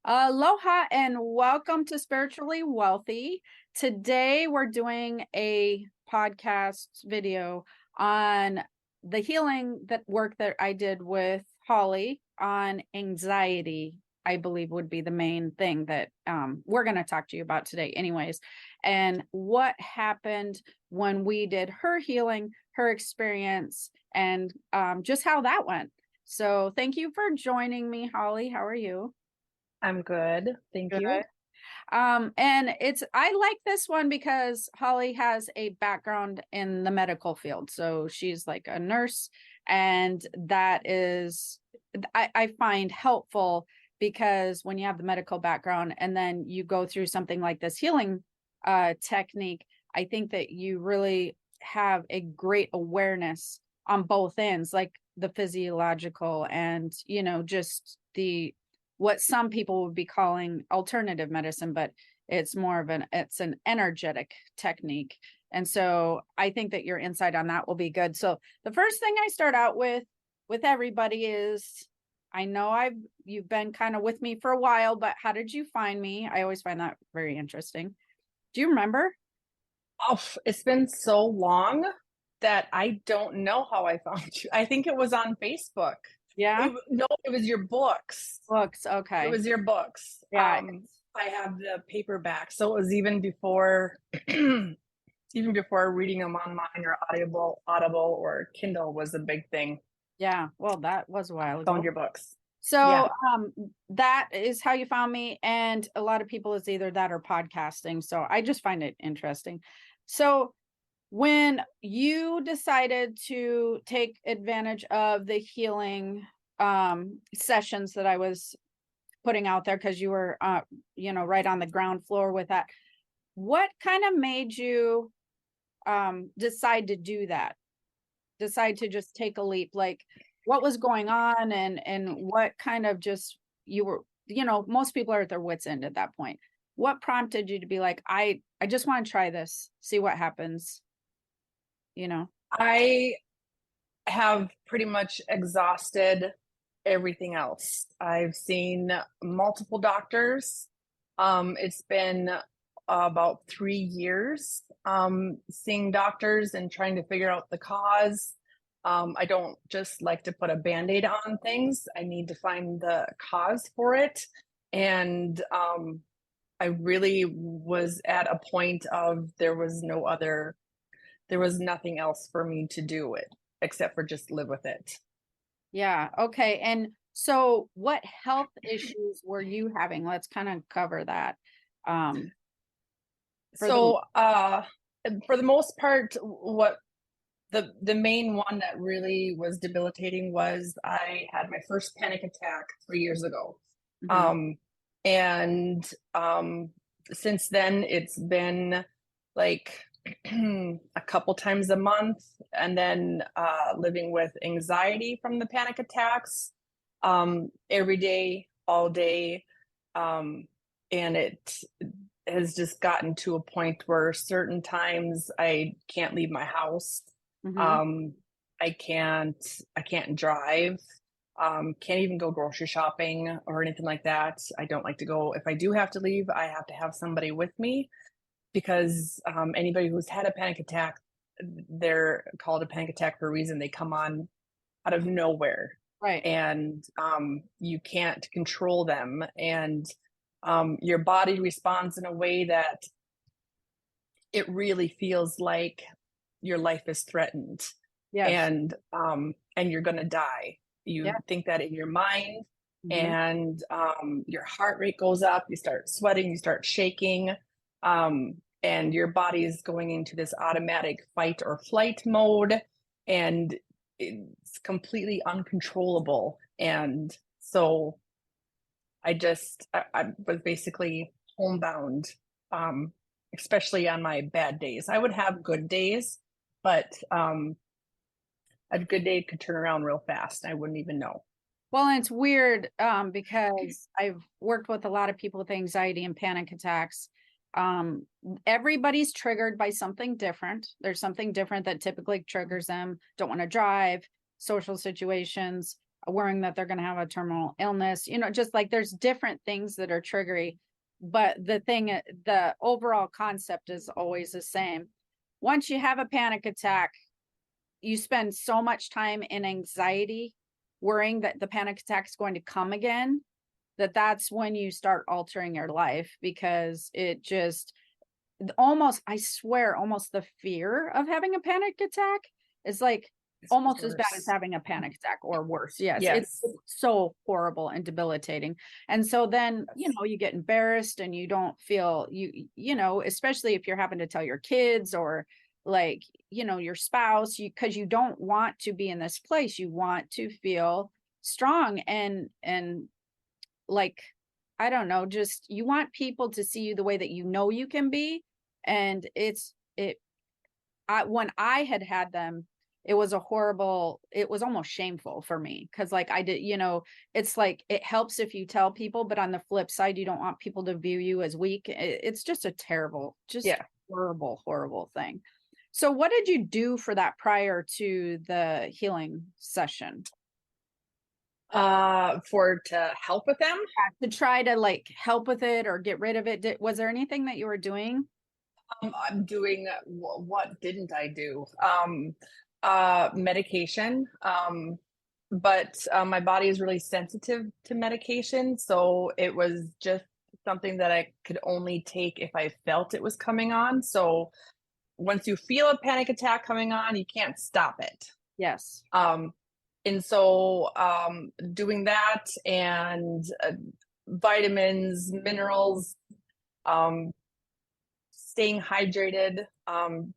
Aloha and welcome to Spiritually Wealthy. Today we're doing a podcast video on the healing that work that I did with Holly on anxiety. I believe would be the main thing that we're going to talk to you about today anyways, and what happened when we did her healing, her experience, and just how that went. So thank you for joining me, Holly. How are you? I'm good. Thank Good. you. And I like this one because Holly has a background in the medical field. So she's like a nurse, and that is, I find helpful because when you have the medical background and then you go through something like this healing technique, I think that you really have a great awareness on both ends, like the physiological and, just the what some people would be calling alternative medicine, but it's more of an energetic technique. And so I think that your insight on that will be good. So the first thing I start out with everybody is, I know you've been kind of with me for a while, but how did you find me? I always find that very interesting. Do you remember? Oh, it's been so long that I don't know how I found you. I think it was on Facebook. Yeah. No, it was your books. Books. It Okay. was your books. Yeah. I have the paperback, so it was even before, even before reading them online or Audible or Kindle was a big thing. Yeah. Well, that was a while Found ago. your books. So Yeah. that is how you found me. And a lot of people it's either that or podcasting. So I just find it interesting. So when you decided to take advantage of the healing sessions that I was putting out there, because you were right on the ground floor with that, what kind of made you decide to do that? Decide to just take a leap? Like, what was going on, and what kind of just you were, most people are at their wits end at that point. What prompted you to be like, I just want to try this, see what happens, you know? I have pretty much exhausted everything else. I've seen multiple doctors. It's been about 3 years seeing doctors and trying to figure out the cause. I don't just like to put a band-aid on things. I need to find the cause for it. And I really was at a point of there was nothing else for me to do it except for just live with it. Yeah. Okay. And so what health issues were you having? Let's kind of cover that. Um, for the So, for the most part, what the main one that really was debilitating was I had my first panic attack 3 years ago. Mhm. Um, and since then, it's been like a couple times a month, and then living with anxiety from the panic attacks every day, all day. Um, and it has just gotten to a point where certain times I can't leave my house. Mhm. Um, I can't drive. Can't even go grocery shopping or anything like that. I don't like to go. If I do have to leave, I have to have somebody with me because anybody who's had a panic attack, they're called a panic attack for a reason. They come on out of nowhere, Right. and you can't control them, and your body responds in a way that it really feels like your life is threatened, Yes. and you're going to die. Yeah. You think that in your mind, Mhm. and your heart rate goes up, you start sweating, you start shaking, and your body is going into this automatic fight or flight mode, and it's completely uncontrollable. And so I was basically homebound, um, especially on my bad days. I would have good days, but a good day could turn around real fast. I wouldn't even know. Well, and it's weird because I've worked with a lot of people with anxiety and panic attacks. Um, Everybody's triggered by something different. There's something different that typically triggers them. Don't want to drive, social situations, worrying that they're going to have a terminal illness, just like there's different things that are triggering. But the overall concept is always the same. Once you have a panic attack, you spend so much time in anxiety, worrying that the panic attack is going to come again, that's when you start altering your life, because it just I swear, almost the fear of having a panic attack is like It's almost as bad as worse. having a panic attack or worse. Yes, it's Yes. so horrible and debilitating. And so then, you get embarrassed and you don't feel especially if you're having to tell your kids or like, your spouse, because you don't want to be in this place. You want to feel strong and like, I don't know, just you want people to see you the way that you can be. And when I had them, it was it was almost shameful for me, because like I did, it's like it helps if you tell people, but on the flip side, you don't want people to view you as weak. It's just a terrible, Yeah. horrible thing. So what did you do for that prior to the healing session? To help with them? To try to like help with it or get rid of it. Was there anything that you were doing? I'm doing what didn't I do? Medication. But my body is really sensitive to medication, so it was just something that I could only take if I felt it was coming on. So once you feel a panic attack coming on, you can't stop it. Yes. And so doing that and vitamins, minerals, staying hydrated,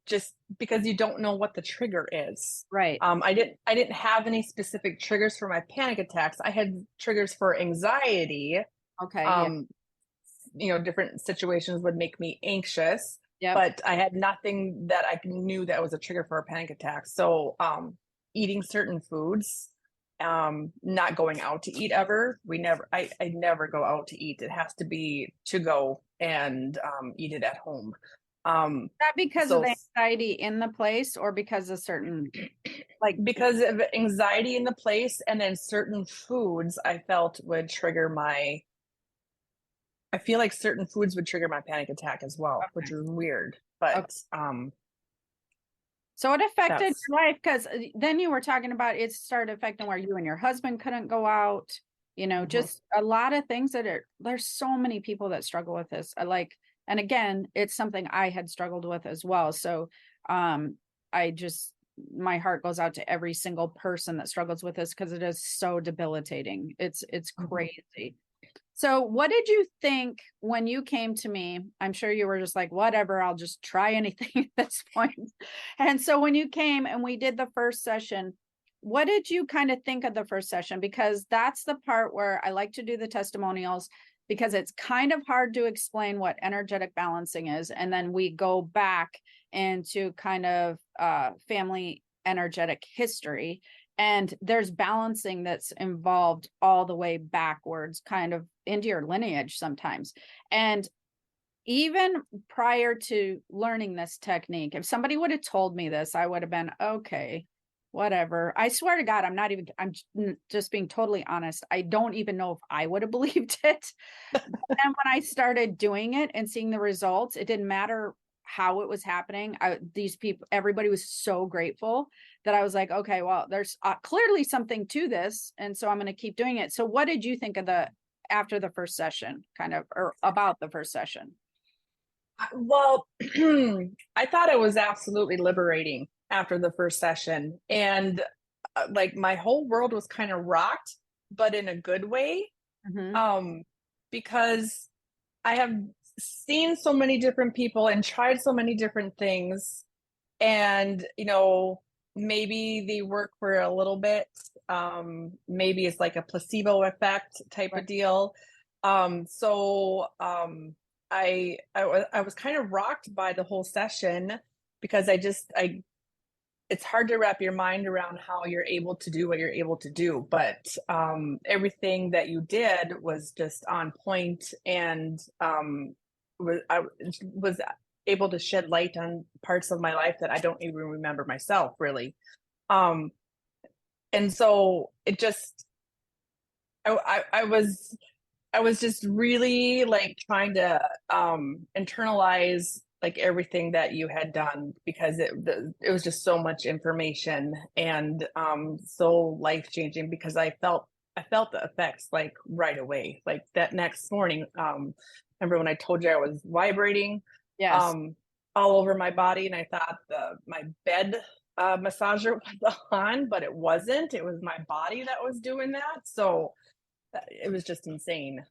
just because you don't know what the trigger is. Right. I didn't have any specific triggers for my panic attacks. I had triggers for anxiety. Okay. Different situations would make me anxious, Yep. but I had nothing that I knew that was a trigger for a panic attack. So eating certain foods, not going out to eat ever. I never go out to eat. It has to be to go and eat it at home. That because So of anxiety in the place, or because of certain like because of anxiety in the place, and then certain foods I felt would trigger I feel like certain foods would trigger my panic attack as well, okay. which is weird. But okay. So it affected that's your life, because then you were talking about it started affecting where you and your husband couldn't go out, just a lot of things there's so many people that struggle with this. And again, it's something I had struggled with as well. So my heart goes out to every single person that struggles with this, because it is so debilitating. It's crazy. So what did you think when you came to me? I'm sure you were just like, whatever, I'll just try anything at this point. And so when you came and we did the first session, what did you kind of think of the first session? Because that's the part where I like to do the testimonials, because it's kind of hard to explain what energetic balancing is. And then we go back into kind of family energetic history. And there's balancing that's involved all the way backwards, kind of into your lineage sometimes. And even prior to learning this technique, if somebody would have told me this, I would have been, okay, whatever. I swear to God, I'm just being totally honest. I don't even know if I would have believed it. And when I started doing it and seeing the results, it didn't matter how it was happening. Everybody was so grateful that I was like, okay, well, there's clearly something to this. And so I'm going to keep doing it. So what did you think of after the first session, kind of, or about the first session? Well, I thought it was absolutely liberating after the first session. And like my whole world was kind of rocked, but in a good way. Mm-hmm. Because I have seen so many different people and tried so many different things. And, maybe they work for a little bit. Maybe it's like a placebo effect type Right. of deal. So I was kind of rocked by the whole session, because it's hard to wrap your mind around how you're able to do what you're able to do. But everything that you did was just on point, and I was able to shed light on parts of my life that I don't even remember myself, really. And so it just I was just really like trying to internalize like everything that you had done, because it was just so much information, and so life changing, because I felt the effects like right away, like that next morning. Remember when I told you I was vibrating Yes. um all over my body, and I thought my bed massager was on, but it wasn't. It was my body that was doing that. So it was just insane.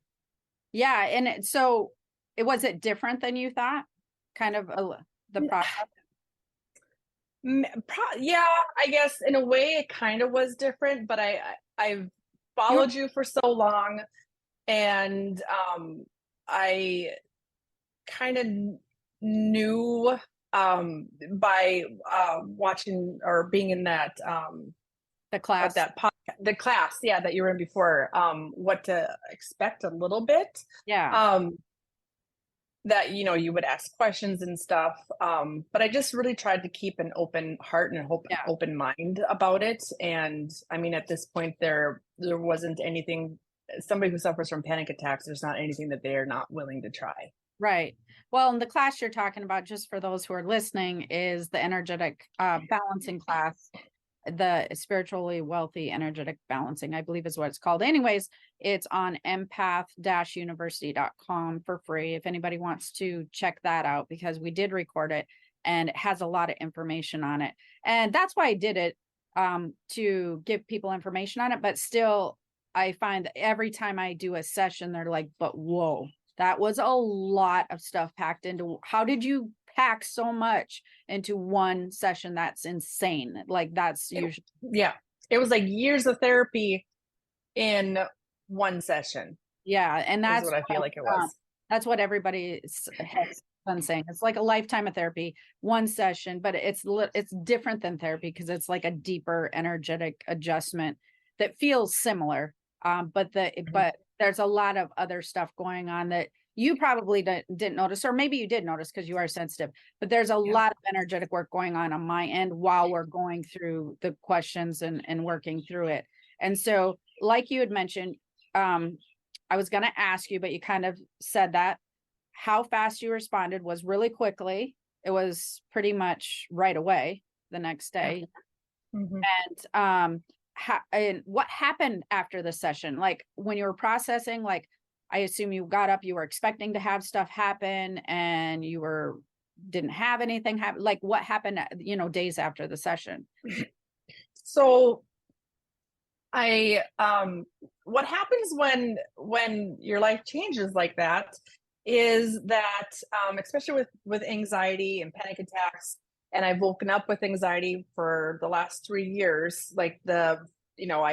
Yeah. So it was it different than you thought? Kind of the process? Yeah, I guess in a way it kind of was different, but I've You were, followed you for so long, and I kind of knew by watching or being in that the class. the class, yeah, that you were in before, what to expect a little bit. Yeah. Um, that you would ask questions and stuff, but I just really tried to keep an open heart and Yeah. open mind about it. And I mean, at this point, there wasn't anything. Somebody who suffers from panic attacks, there's not anything that they are not willing to try. Right. Well, in the class you're talking about, just for those who are listening, is the energetic balancing class, the spiritually wealthy energetic balancing, I believe is what it's called. Anyways, it's on empath-university.com for free if anybody wants to check that out, because we did record it and it has a lot of information on it. And that's why I did it, to give people information on it. But still, I find that every time I do a session, they're like, but whoa, that was a lot of stuff packed into. How did you pack so much into one session? That's insane. Like that's usually, Yeah, it was like years of therapy in one session, yeah, and is what I feel like it was. that's what everybody has been saying. It's like a lifetime of therapy, one session, but it's different than therapy because it's like a deeper energetic adjustment that feels similar. But there's a lot of other stuff going on that you probably didn't notice, or maybe you did notice because you are sensitive. But there's a Yeah. lot of energetic work going on my end while we're going through the questions and working through it. And so, like you had mentioned, I was going to ask you, but you kind of said that how fast you responded was really quickly. It was pretty much right away the next Yeah. day. Mm-hmm. And what happened after the session? Like when you were processing, like I assume you got up, you were expecting to have stuff happen, and didn't have anything happen. Like what happened, days after the session? So I what happens when your life changes like that is that especially with anxiety and panic attacks, and I've woken up with anxiety for the last 3 years, like I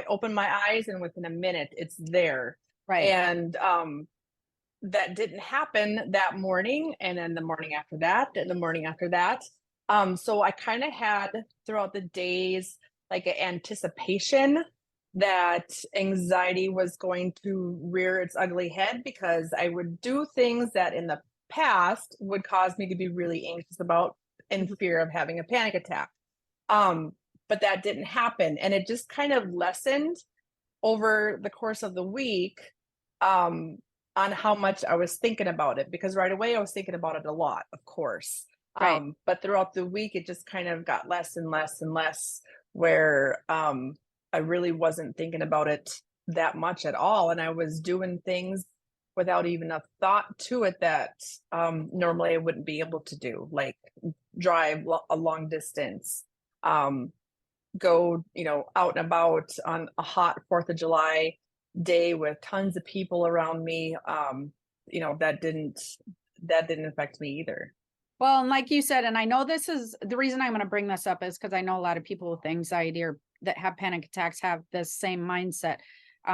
open my eyes and within a minute it's there. Right. And that didn't happen that morning, and then the morning after that, and the morning after that. So I kind of had throughout the days like an anticipation that anxiety was going to rear its ugly head, because I would do things that in the past would cause me to be really anxious about, in fear of having a panic attack. But that didn't happen, and it just kind of lessened over the course of the week, um, on how much I was thinking about it, because right away I was thinking about it a lot, of course. Right. But throughout the week, it just kind of got less and less and less, where I really wasn't thinking about it that much at all. And I was doing things without even a thought to it that normally I wouldn't be able to do, like drive a long distance, go, out and about on a hot 4th of July day with tons of people around me. That didn't affect me either. Well, and like you said, and I know this is the reason I'm going to bring this up, is because I know a lot of people with anxiety or that have panic attacks have this same mindset.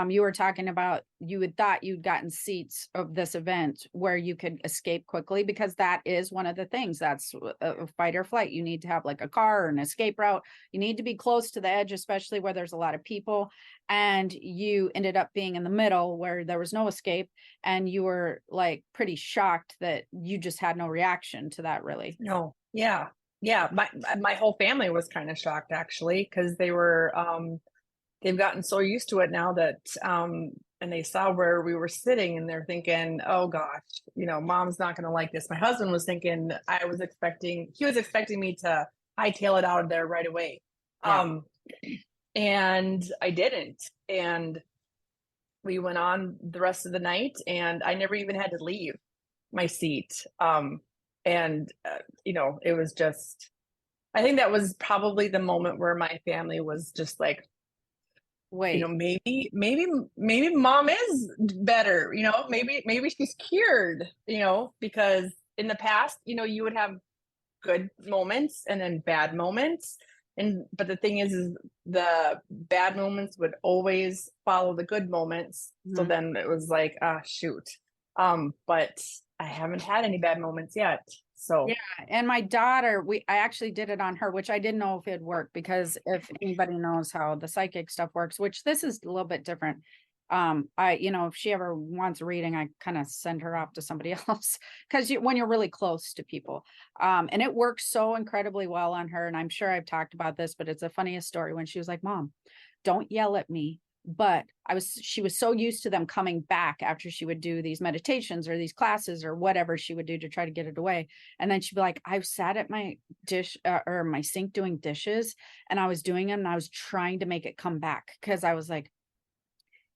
You were talking about you had thought you'd gotten seats of this event where you could escape quickly, because that is one of the things. That's a fight or flight. You need to have like a car or an escape route. You need to be close to the edge, especially where there's a lot of people. And you ended up being in the middle where there was no escape, and you were like pretty shocked that you just had no reaction to that, really. No, yeah, my whole family was kind of shocked, actually, because they they've gotten so used to it now that and they saw where we were sitting and they're thinking, oh gosh, mom's not going to like this. My husband was thinking he was expecting me to hightail it out of there right away. Yeah. And I didn't. And we went on the rest of the night and I never even had to leave my seat. And it was just, I think that was probably the moment where my family was just like, Wait. maybe mom is better, maybe she's cured, because in the past, you would have good moments and then bad moments. But the thing is the bad moments would always follow the good moments. So then it was like, shoot. But I haven't had any bad moments yet. So yeah, and my daughter, I actually did it on her, which I didn't know if it'd work, because if anybody knows how the psychic stuff works, which this is a little bit different. If she ever wants reading, I kind of send her off to somebody else, because when you're really close to people, and it works so incredibly well on her. And I'm sure I've talked about this, but it's the funniest story when she was like, Mom, don't yell at me. But she was so used to them coming back after she would do these meditations or these classes or whatever she would do to try to get it away. And then she'd be like, I've sat at my dish or my sink doing dishes, and I was doing them and I was trying to make it come back, because I was like,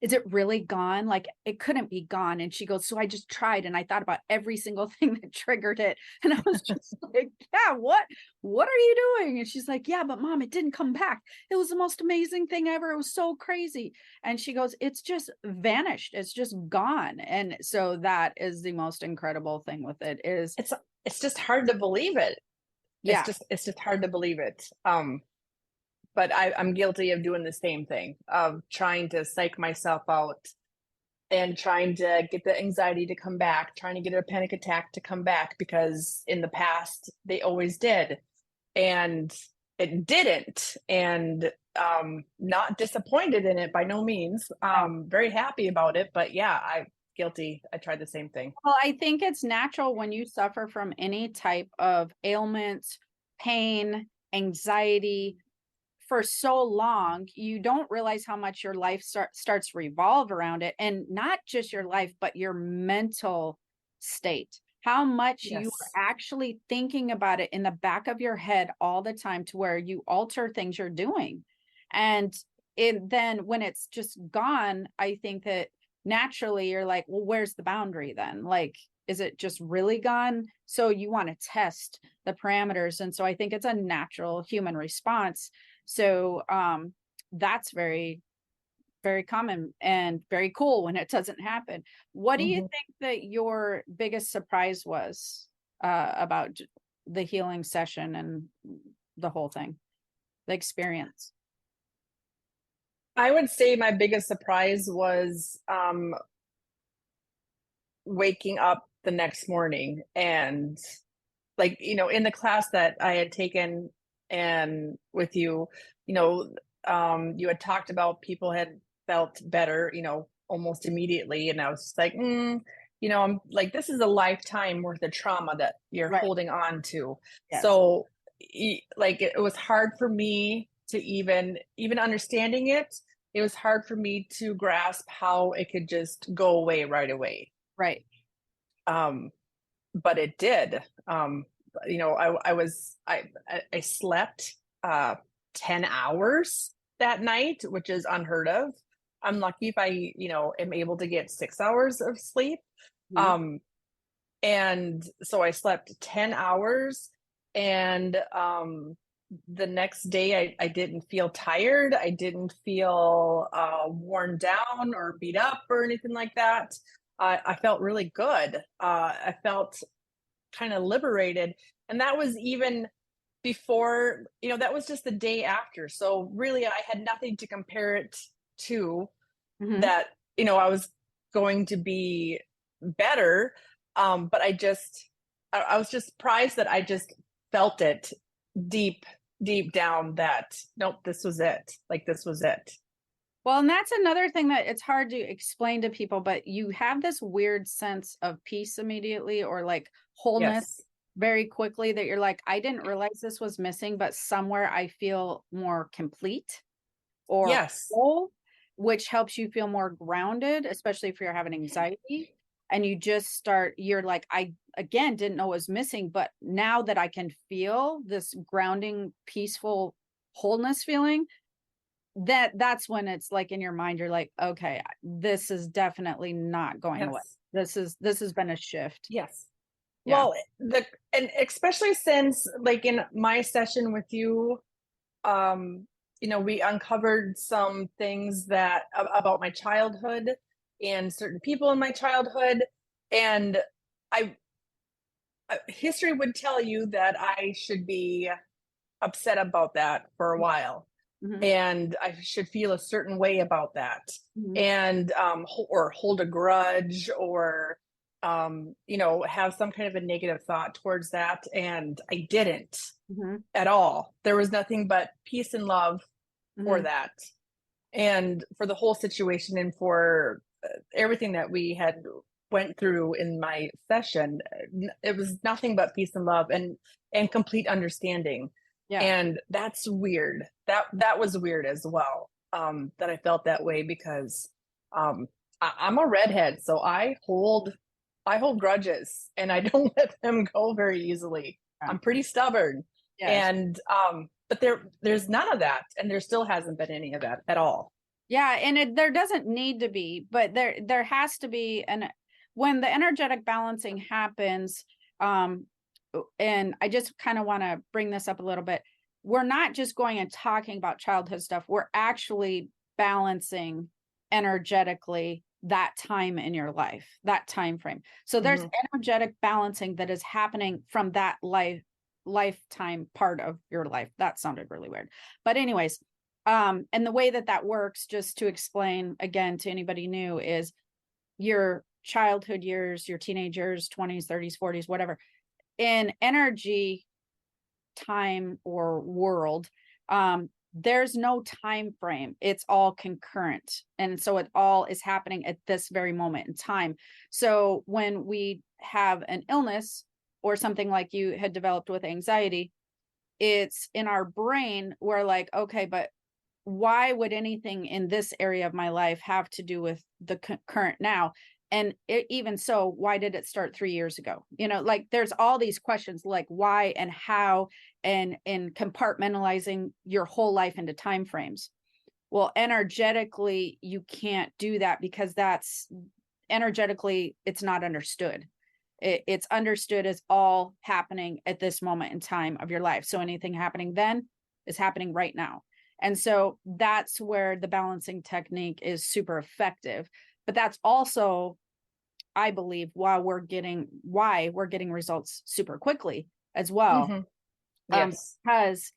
is it really gone? Like, it couldn't be gone. And she goes, so I just tried and I thought about every single thing that triggered it. And I was just like, yeah, what are you doing? And she's like, yeah, but Mom, it didn't come back. It was the most amazing thing ever. It was so crazy. And she goes, it's just vanished. It's just gone. And so that is the most incredible thing with it is it's just hard to believe it. Yeah. It's just hard to believe it. But I'm guilty of doing the same thing, of trying to psych myself out and trying to get the anxiety to come back, trying to get a panic attack to come back, because in the past they always did and it didn't. And not disappointed in it by no means. Very happy about it. But yeah, I'm guilty. I tried the same thing. Well, I think it's natural when you suffer from any type of ailments, pain, anxiety, for so long, you don't realize how much your life starts to revolve around it. And not just your life, but your mental state, how much you are actually thinking about it in the back of your head all the time, to where you alter things you're doing. And then when it's just gone, I think that naturally you're like, well, where's the boundary then? Like, is it just really gone? So you want to test the parameters. And so I think it's a natural human response. So that's very, very common and very cool when it doesn't happen. What do you think that your biggest surprise was about the healing session and the whole thing, the experience? I would say my biggest surprise was waking up the next morning and, like, in the class that I had taken and with you, you had talked about people had felt better, almost immediately. And I was just like, I'm like, this is a lifetime worth of trauma that you're holding on to. Yes. So like, it was hard for me to even understanding it. It was hard for me to grasp how it could just go away right away. Right. But it did. I slept 10 hours that night, which is unheard of. I'm lucky if I, am able to get 6 hours of sleep. And so I slept 10 hours and the next day I didn't feel tired. I didn't feel worn down or beat up or anything like that. I felt really good. I felt kind of liberated. And that was even before, that was just the day after. So really I had nothing to compare it to that, I was going to be better. But I was just surprised that I just felt it deep down that, nope, this was it. Like, this was it. Well, and that's another thing that it's hard to explain to people, but you have this weird sense of peace immediately, or like wholeness very quickly, that you're like, I didn't realize this was missing, but somewhere I feel more complete, or Yes. whole, which helps you feel more grounded, especially if you're having anxiety. And you just start, you're like, I again didn't know what was missing, but now that I can feel this grounding, peaceful wholeness feeling, that's when it's like in your mind, you're like, okay, this is definitely not going away. Yes. This has been a shift. Yes. Yeah. Well, and especially since like in my session with you, um, we uncovered some things that about my childhood and certain people in my childhood, and I history would tell you that I should be upset about that for a while, Mm-hmm. and I should feel a certain way about that, Mm-hmm. and or hold a grudge, or have some kind of a negative thought towards that, and I didn't Mm-hmm. at all. There was nothing but peace and love for Mm-hmm. that, and for the whole situation, and for everything that we had went through in my session. It was nothing but peace and love, and complete understanding. Yeah. And that's weird. That was weird as well, that I felt that way, because I'm a redhead, so I hold grudges, and I don't let them go very easily. Yeah. I'm pretty stubborn. Yes. And but there's none of that, and there still hasn't been any of that at all. Yeah, and there doesn't need to be, but there has to be. And when the energetic balancing happens, and I just kind of want to bring this up a little bit. We're not just going and talking about childhood stuff. We're actually balancing energetically that time in your life, that time frame. So there's energetic balancing that is happening from that lifetime part of your life. That sounded really weird. But anyways, and the way that works, just to explain again to anybody new, is your childhood years, your teenage years, 20s, 30s, 40s, whatever, in energy time or world, there's no time frame. It's all concurrent, and so it all is happening at this very moment in time. So when we have an illness or something like you had developed with anxiety, it's in our brain. We're like, okay, but why would anything in this area of my life have to do with the current now? And even so, why did it start 3 years ago? Like there's all these questions, like why and how, and compartmentalizing your whole life into time frames. Well, energetically, you can't do that, because that's energetically, it's not understood. It's understood as all happening at this moment in time of your life. So anything happening then is happening right now. And so that's where the balancing technique is super effective. But that's also, I believe, why we're getting results super quickly as well. Yes. Because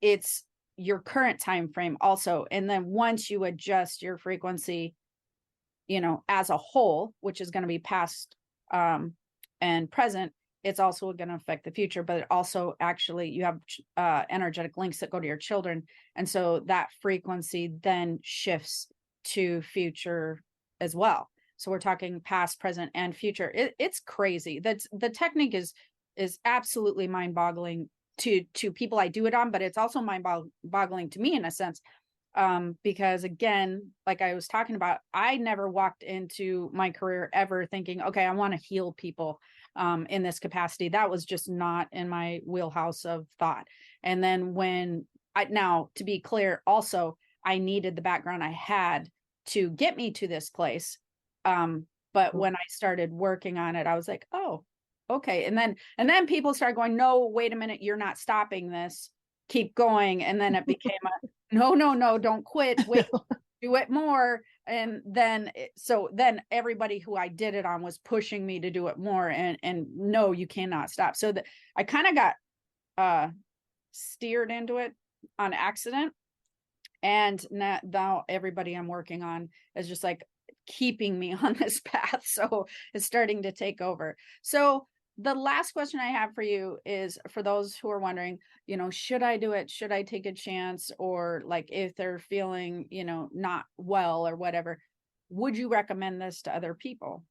it's your current time frame also. And then once you adjust your frequency, as a whole, which is going to be past and present, it's also going to affect the future. But it also, actually, you have energetic links that go to your children, and so that frequency then shifts to future as well. So we're talking past, present, and future. It's crazy. That's the technique is absolutely mind-boggling to people I do it on, but it's also mind-boggling to me in a sense, because again, like I was talking about, I never walked into my career ever thinking, okay, I want to heal people in this capacity. That was just not in my wheelhouse of thought. And then now, to be clear, also, I needed the background I had to get me to this place. But when I started working on it, I was like, oh, okay. And then people started going, no, wait a minute, you're not stopping this. Keep going. And then it became no, don't quit. Wait, do it more. And then, so then everybody who I did it on was pushing me to do it more. And no, you cannot stop. So that I kind of got steered into it on accident. And now everybody I'm working on is just like keeping me on this path. So it's starting to take over. So the last question I have for you is, for those who are wondering, should I do it? Should I take a chance? Or like if they're feeling, not well or whatever, would you recommend this to other people?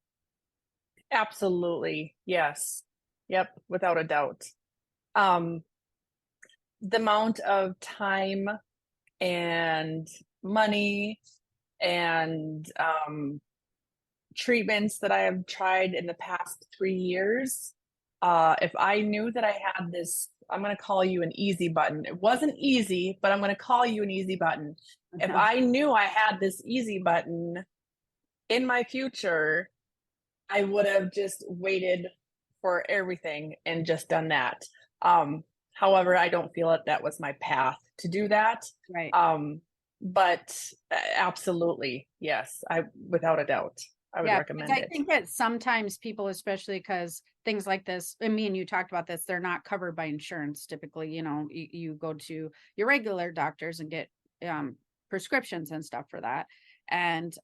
Absolutely. Yes. Yep. Without a doubt. The amount of time and money and treatments that I have tried in the past 3 years. If I knew that I had this, I'm going to call you an easy button. It wasn't easy, but I'm going to call you an easy button. If I knew I had this easy button in my future, I would have just waited for everything and just done that. However, I don't feel that that was my path to do that. Right. But absolutely, yes, I without a doubt, I would Yeah, because recommend I it. think that sometimes people, especially because things like this, and me and you talked about this, they're not covered by insurance typically. You go to your regular doctors and get prescriptions and stuff for that. And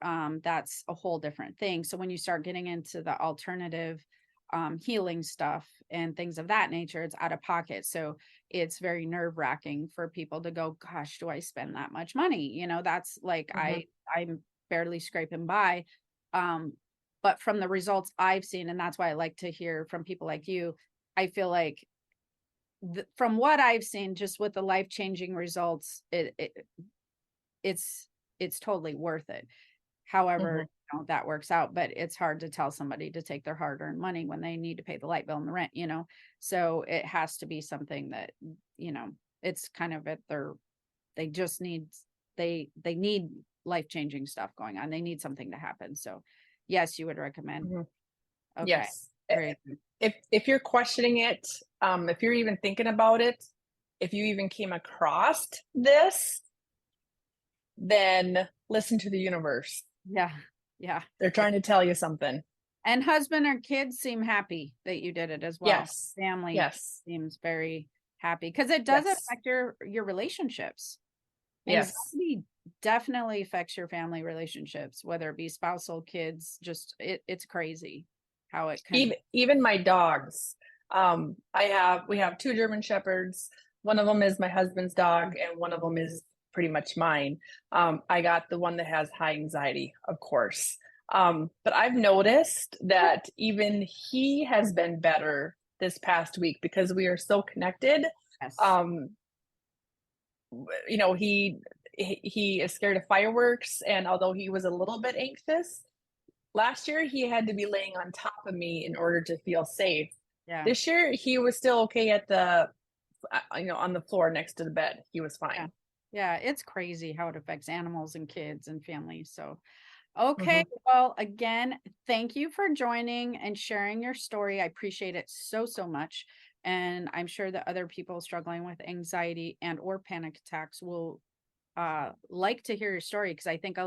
that's a whole different thing. So when you start getting into the alternative healing stuff and things of that nature, it's out of pocket. So it's very nerve-wracking for people to go, gosh, do I spend that much money? That's like Mhm. I'm barely scraping by. But from the results I've seen, and that's why I like to hear from people like you, I feel like from what I've seen, just with the life-changing results, it's it's totally worth it. However, Mhm. that works out, but it's hard to tell somebody to take their hard-earned money when they need to pay the light bill and the rent. So it has to be something that, you know, it's kind of at their they just need they need life-changing stuff going on. They need something to happen. So yes, you would recommend. Mhm. Okay. Yes. Very good. If you're questioning it, if you're even thinking about it, if you even came across this, then listen to the universe. Yeah. Yeah. They're trying to tell you something. And husband or kids seem happy that you did it as well. Yes. Family Yes. seems very happy because it does Yes. affect your relationships. Yes. Anxiety definitely affects your family relationships, whether it be spousal, kids, just it's crazy how it can. Even my dogs. We have two German shepherds. One of them is my husband's dog, and one of them is pretty much mine. I got the one that has high anxiety, of course. But I've noticed that even he has been better this past week because we are so connected. Yes. Um, he is scared of fireworks, and although he was a little bit anxious, last year, he had to be laying on top of me in order to feel safe. Yeah. This year, he was still okay at on the floor next to the bed. He was Yeah. fine. Yeah. It's crazy how it affects animals and kids and families. So, okay. Hmm. Well, again, thank you for joining and sharing your story. I appreciate it so, so much. And I'm sure that other people struggling with anxiety and or panic attacks will like to hear your story because I think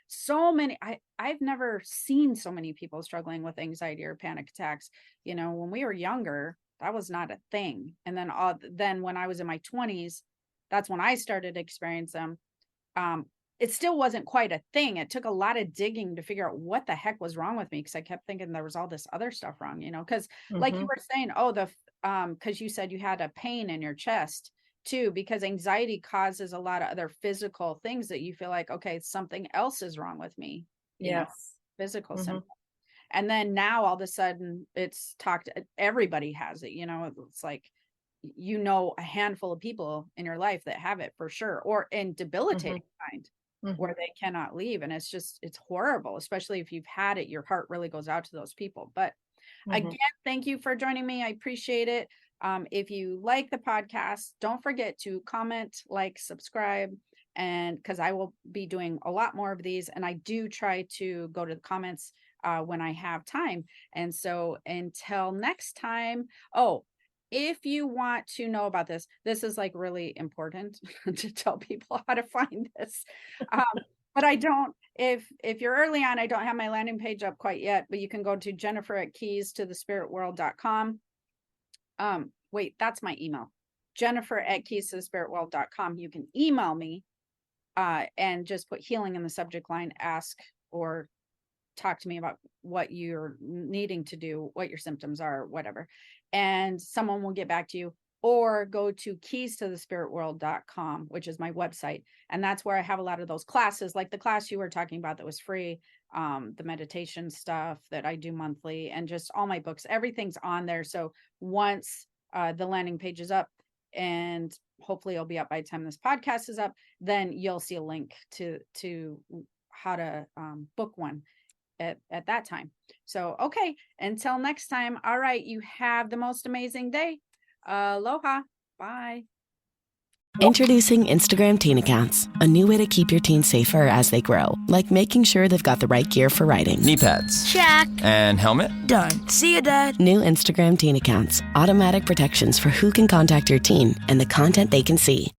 so many I've never seen so many people struggling with anxiety or panic attacks. When we were younger, that was not a thing. And then when I was in my 20s, that's when I started to experience them. um it still wasn't quite a thing. It took a lot of digging to figure out what the heck was wrong with me because I kept thinking there was all this other stuff wrong, because like you Hmm. were saying, because you said you had a pain in your chest too, because anxiety causes a lot of other physical things that you feel like, okay, something else is wrong with me, you know, Yes. physical Hmm. symptoms. And then now all of a sudden it's talked, everybody has it, it's like, a handful of people in your life that have it for sure, or in Hmm. debilitating kind Hmm. where they cannot leave. And it's horrible, especially if you've had it, your heart really goes out to those people. But Hmm. again, thank you for joining me. I appreciate it. If you like the podcast, don't forget to comment, like, subscribe, and because I will be doing a lot more of these. And I do try to go to the comments when I have time. And so until next time, if you want to know about this is like really important to tell people how to find this. Um, but I don't, if you're early on, I don't have my landing page up quite yet, but you can go to Jennifer at keys to the spirit world.com. Wait, that's my email. Jennifer at keys to the spirit world.com. You can email me and just put healing in the subject line, ask or talk to me about what you're needing to do, what your symptoms are, whatever. And someone will get back to you, or go to keys to the spirit world.com, which is my website. And that's where I have a lot of those classes, like the class you were talking about that was free, the meditation stuff that I do monthly, and just all my books, everything's on there. So once the landing page is up, and hopefully it'll be up by the time this podcast is up, then you'll see a link to how to book one at that time. So, okay, until next time. All right, you have the most amazing day. Aloha. Bye. Introducing Instagram Teen Accounts, a new way to keep your teens safer as they grow, like making sure they've got the right gear for riding. Knee pads. Check. And helmet? Done. See you, Dad. New Instagram Teen Accounts, automatic protections for who can contact your teen and the content they can see.